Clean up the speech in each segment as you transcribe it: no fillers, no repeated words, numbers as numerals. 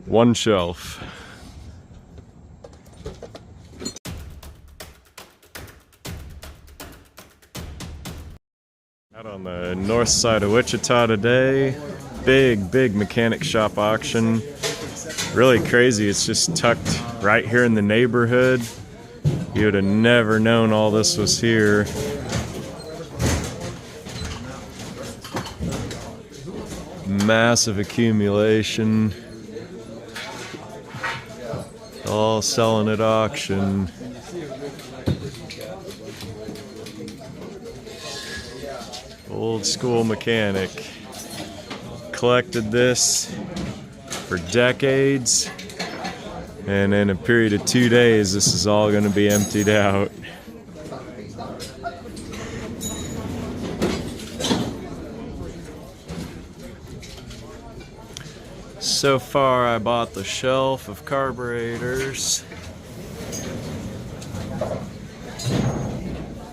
One shelf. Out on the north side of Wichita today. Big mechanic shop auction. Really crazy. It's just tucked right here in the neighborhood. You would have never known all this was here. Massive accumulation. All selling at auction. Old school mechanic. Collected this for decades, and in a period of 2 days this is all going to be emptied out. So far I bought the shelf of carburetors,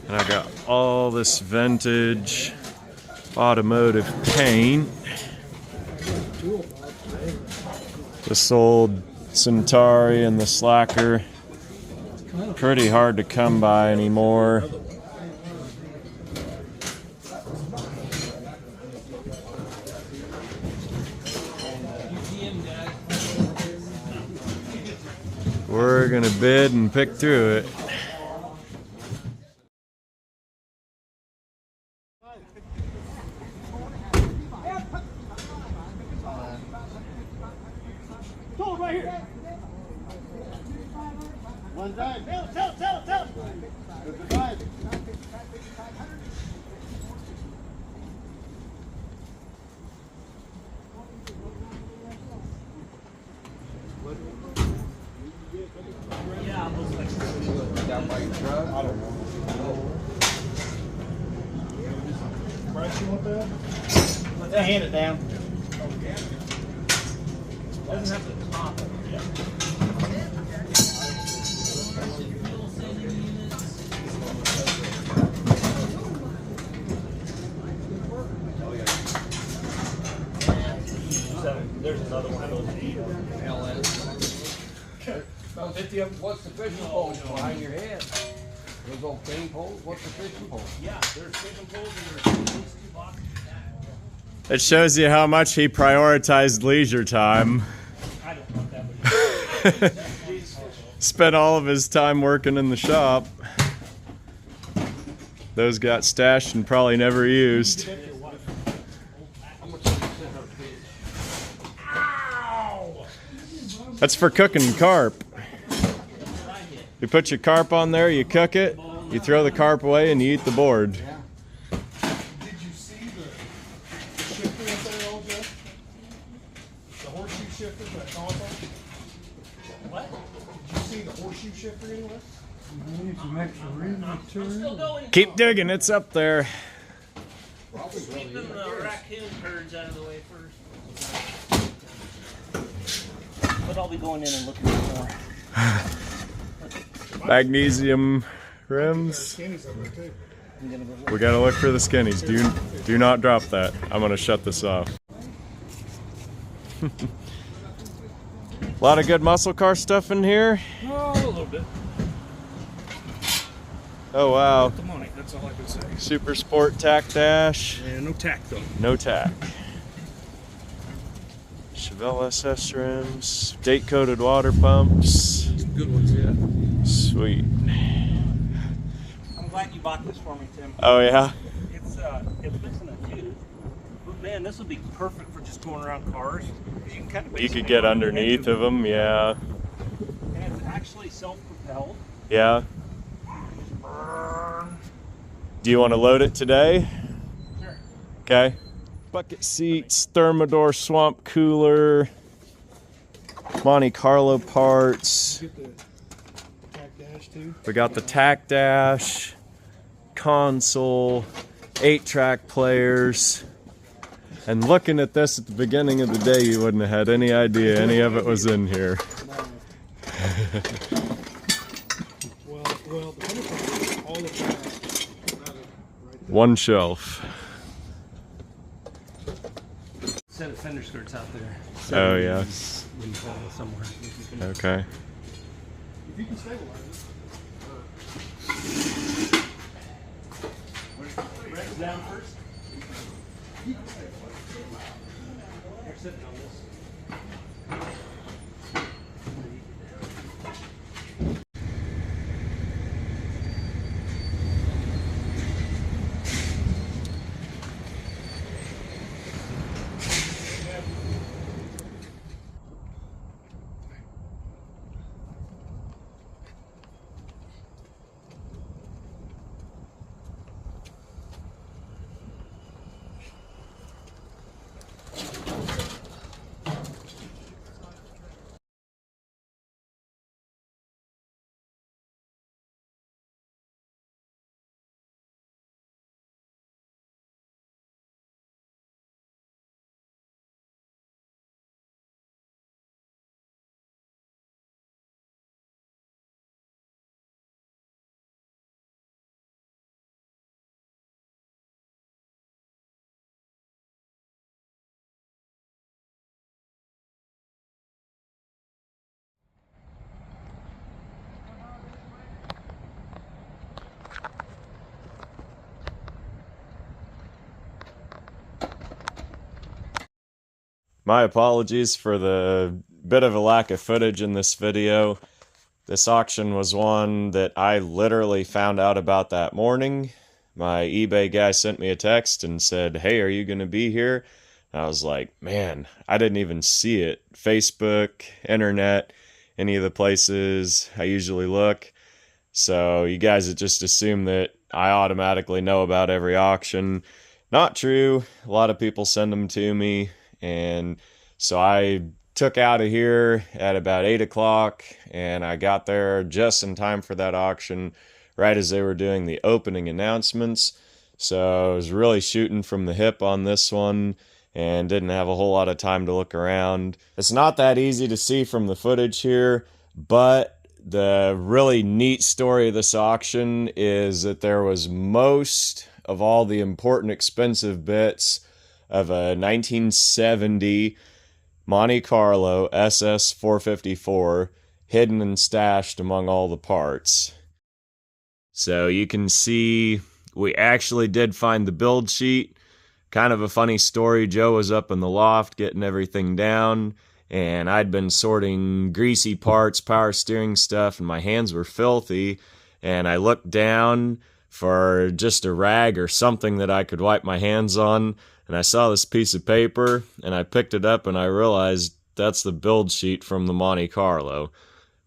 and I got all this vintage automotive paint. This old Centauri and the Slacker, pretty hard to come by anymore. We're gonna bid and pick through it. Right here. One time. Tell. Goodbye. Yeah, down by your truck. I don't know. Price you want that? Let's hand it down. Doesn't have to top it. Yeah. There's another one of those LS. 50 of them. What's the fishing pole behind your head? Those old cane poles? What's the fishing pole? Yeah, there's fishing poles and there's 2 boxes. It shows you how much he prioritized leisure time. I don't want that. Spent all of his time working in the shop. Those got stashed and probably never used. That's for cooking carp. You put your carp on there, you cook it, you throw the carp away, and you eat the board. Did you see the shifter up there, old Jeff? The horseshoe shifter that console? What? Did you see the horseshoe shifter anywhere? Need some extra reading material. Keep digging, it's up there. Keep them raccoon turds out of the way first. But I'll be going in and looking for more. Magnesium rims. We gotta look for the skinnies. Do not drop that. I'm gonna shut this off. A lot of good muscle car stuff in here. Oh, a little bit. Oh wow. The money, that's all I can say. Super Sport tack dash. Yeah, no tack though. No tack. Chevelle SS rims. Date coated water pumps. Good ones, yeah. Sweet. I'm glad you bought this for me, Tim. Oh yeah? It's missing a tooth. But man, this would be perfect for just going around cars. You can kind of You could get underneath of them, yeah. And it's actually self-propelled. Yeah. Do you want to load it today? Sure. Okay. Bucket seats, Thermador swamp cooler, Monte Carlo parts. Get the tack dash too. We got the tack dash, console, 8-track players. And looking at this at the beginning of the day, you wouldn't have had any idea any of it was in here. Well, the funny part is all of that. One shelf. set of fender skirts out there. Oh, yes. When you fall somewhere. If you can- Okay. If you can stabilize it. Brakes down first. They're sitting on this. My apologies for the bit of a lack of footage in this video. This auction was one that I literally found out about that morning. My eBay guy sent me a text and said, "Hey, are you going to be here?" And I was like, man, I didn't even see it. Facebook, internet, any of the places I usually look. So you guys would just assume that I automatically know about every auction. Not true. A lot of people send them to me. And so I took out of here at about 8 o'clock, and I got there just in time for that auction, right as they were doing the opening announcements. So I was really shooting from the hip on this one and didn't have a whole lot of time to look around. It's not that easy to see from the footage here, but the really neat story of this auction is that there was most of all the important expensive bits of a 1970 Monte Carlo SS 454 hidden and stashed among all the parts. So you can see we actually did find the build sheet. Kind of a funny story. Joe was up in the loft getting everything down, and I'd been sorting greasy parts, power steering stuff, and my hands were filthy. And I looked down for just a rag or something that I could wipe my hands on, and I saw this piece of paper, and I picked it up, and I realized that's the build sheet from the Monte Carlo.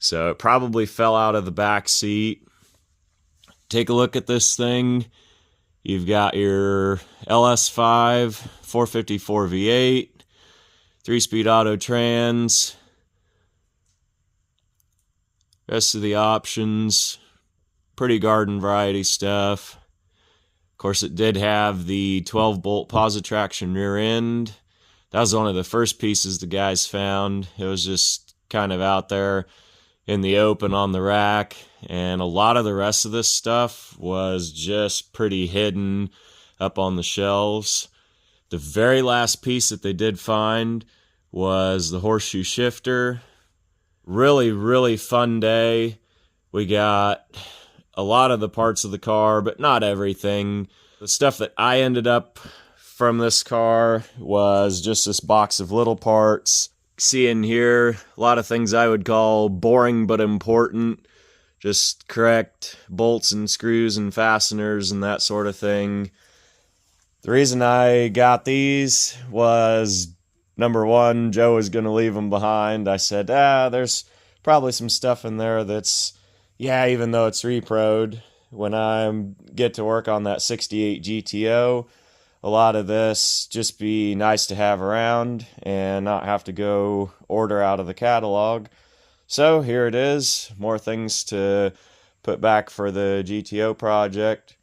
So it probably fell out of the back seat. Take a look at this thing. You've got your LS5 454 V8, 3-speed auto trans. Rest of the options, pretty garden variety stuff. Of course, it did have the 12-bolt positive traction rear end. That was one of the first pieces the guys found. It was just kind of out there in the open on the rack, and a lot of the rest of this stuff was just pretty hidden up on the shelves. The very last piece that they did find was the horseshoe shifter. Really, really fun day. We got a lot of the parts of the car, but not everything. The stuff that I ended up from this car was just this box of little parts. See in here, a lot of things I would call boring but important. Just correct bolts and screws and fasteners and that sort of thing. The reason I got these was, number one, Joe was going to leave them behind. I said, there's probably some stuff in there that's, even though it's repro'd, when I get to work on that 68 GTO, a lot of this just be nice to have around and not have to go order out of the catalog. So here it is, more things to put back for the GTO project.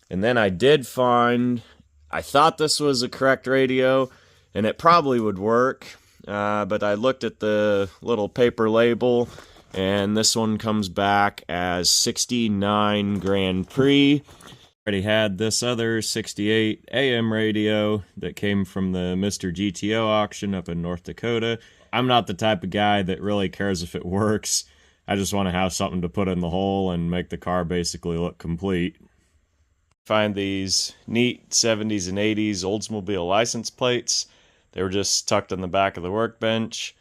And then I did find, I thought this was a correct radio, and it probably would work, but I looked at the little paper label, and this one comes back as 69 Grand Prix. Already had this other 68 AM radio that came from the Mr. GTO auction up in North Dakota. I'm not the type of guy that really cares if it works. I just want to have something to put in the hole and make the car basically look complete. Find these neat 70s and 80s Oldsmobile license plates. They were just tucked in the back of the workbench.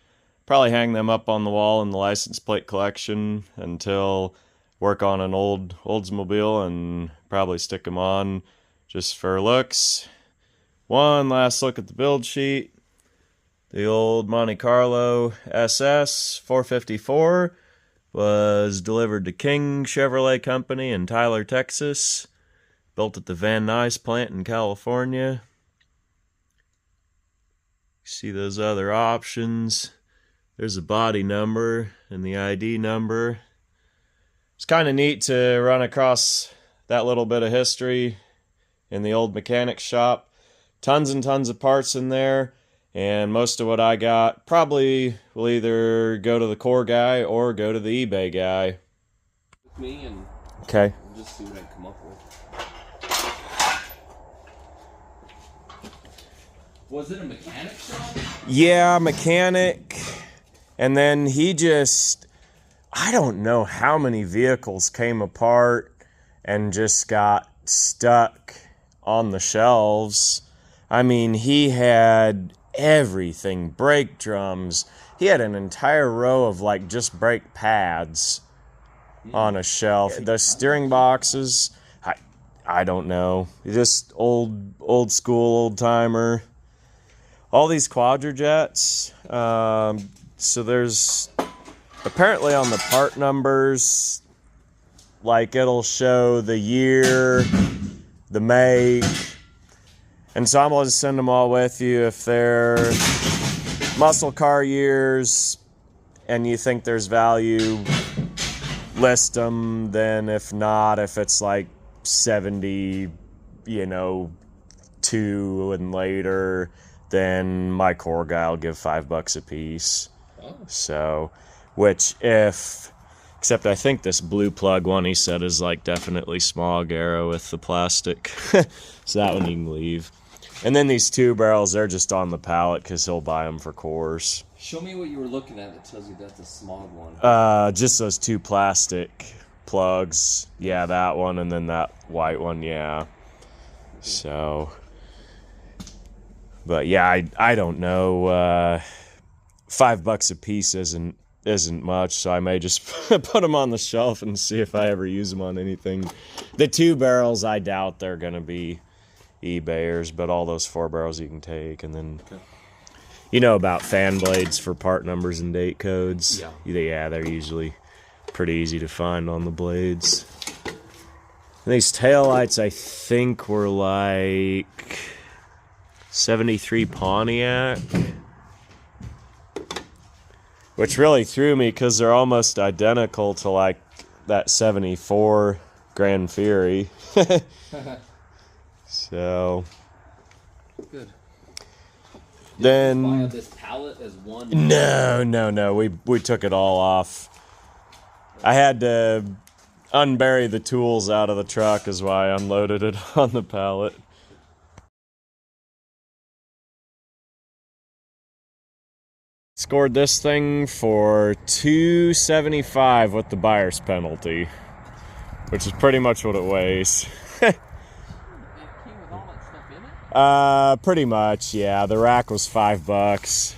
Probably hang them up on the wall in the license plate collection until work on an old Oldsmobile and probably stick them on just for looks. One last look at the build sheet. The old Monte Carlo SS 454 was delivered to King Chevrolet Company in Tyler, Texas. Built at the Van Nuys plant in California. See those other options. There's a body number and the ID number. It's kind of neat to run across that little bit of history in the old mechanic shop. Tons and tons of parts in there, and most of what I got probably will either go to the core guy or go to the eBay guy. With me and okay. We'll just see what I come up with. Was it a mechanic shop? Yeah, mechanic. And then he just, I don't know how many vehicles came apart and just got stuck on the shelves. I mean, he had everything, brake drums. He had an entire row of like just brake pads on a shelf. The steering boxes, I don't know. Just old school, old timer. All these Quadrajets. So there's apparently on the part numbers, like it'll show the year, the make, and so I'm going to send them all with you. If they're muscle car years and you think there's value, list them. Then if not, if it's like 70, 2 and later, then my core guy will give $5 a piece. Oh. So, except I think this blue plug one he said is like definitely smog arrow with the plastic. So that one you can leave. And then these 2 barrels, they're just on the pallet because he'll buy them for cores. Show me what you were looking at that tells you that's a smog one. Just those 2 plastic plugs. Yeah, that one, and then that white one, yeah. So, but yeah, I don't know. $5 a piece isn't much, so I may just put them on the shelf and see if I ever use them on anything. The 2 barrels, I doubt they're gonna be eBayers, but all those 4 barrels you can take. And then you know about fan blades for part numbers and date codes. Yeah, they're usually pretty easy to find on the blades. And these taillights I think were like 73 Pontiac, which really threw me because they're almost identical to like that 74 Grand Fury. So good. Then buy this pallet as one? No. We took it all off. I had to unbury the tools out of the truck is why I unloaded it on the pallet. Scored this thing for $275 with the buyer's penalty, which is pretty much what it weighs. It came with all that stuff in it? Pretty much, yeah. The rack was $5.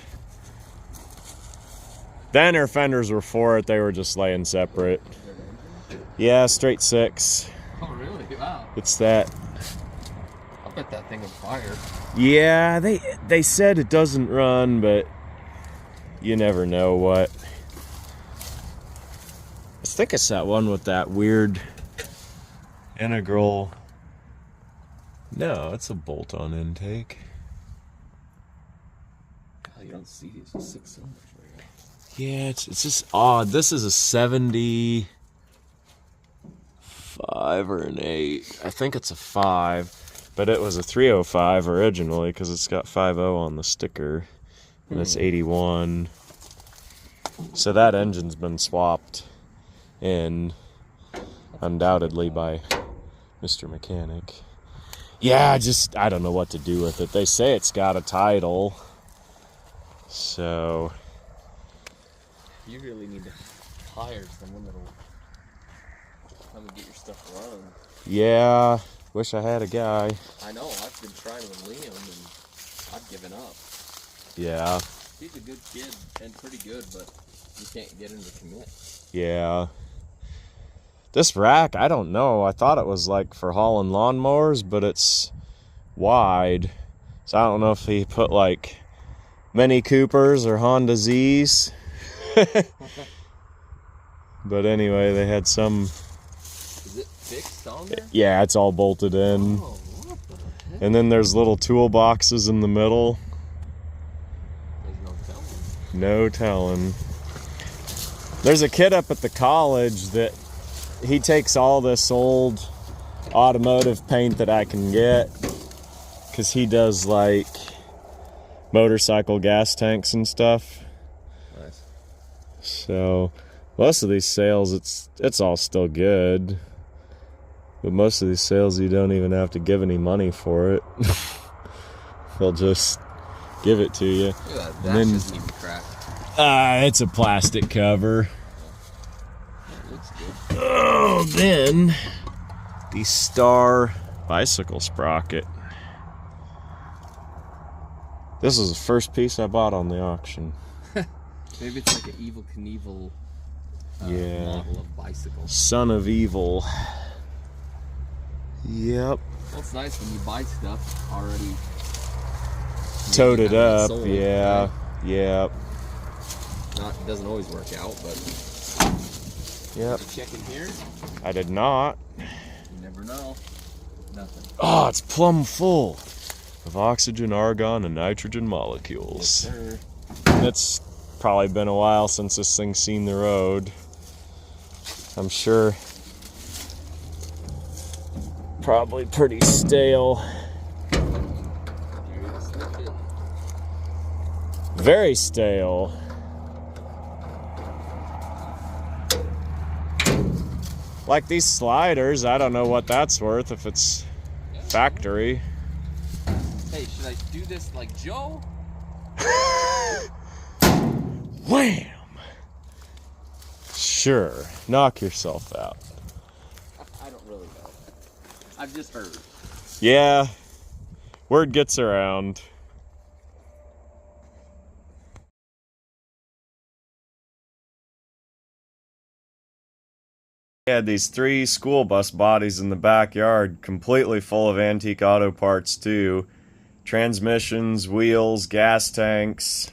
The inner fenders were for it. They were just laying separate. Yeah, straight 6. Oh, really? Wow. It's that. I bet that thing would fire. Yeah, they said it doesn't run, but you never know what. I think it's that one with that weird integral. No, it's a bolt-on intake. God, you don't see these with 6 cylinders right here. Yeah, it's just odd. This is a 75 or an 8. I think it's a 5, but it was a 305 originally because it's got 50 on the sticker, and it's 81. So that engine's been swapped in undoubtedly by Mr. Mechanic. Yeah, I don't know what to do with it. They say it's got a title. So you really need to hire someone that'll come and get your stuff run. yeah, wish I had a guy. I know, I've been trying with Liam and I've given up. Yeah. He's a good kid and pretty good, but you can't get him to commit. Yeah. This rack, I don't know. I thought it was like for hauling lawnmowers, but it's wide. So I don't know if he put like Mini Coopers or Honda Z's. But anyway, they had some. Is it fixed on there? Yeah, it's all bolted in. Oh, what the heck? And then there's little toolboxes in the middle. There's no telling. No telling. There's a kid up at the college that he takes all this old automotive paint that I can get, because he does like motorcycle gas tanks and stuff. Nice. So most of these sales, it's all still good, but most of these sales you don't even have to give any money for it. They'll just give it to you. Look at that. That then, doesn't even crack. It's a plastic cover. It looks good. Oh, then the Star bicycle sprocket. This is the first piece I bought on the auction. Maybe it's like an Evil Knievel Yeah. model of bicycle. Son of Evil. Yep. Well, it's nice when you buy stuff already Toted having it up. sold, Yeah. right? Yep. It doesn't always work out, but Yep. you check in here, I did not. you never know. Nothing. Oh, it's plumb full of oxygen, argon, and nitrogen molecules. Sir. It's probably been a while since this thing's seen the road. I'm sure. Probably pretty stale. You're gonna slip it. Very stale. Like these sliders, I don't know what that's worth if it's factory. Hey, should I do this like Joe? Wham! Sure, knock yourself out. I don't really know. I've just heard. Yeah, word gets around. We had these 3 school bus bodies in the backyard, completely full of antique auto parts too. Transmissions, wheels, gas tanks.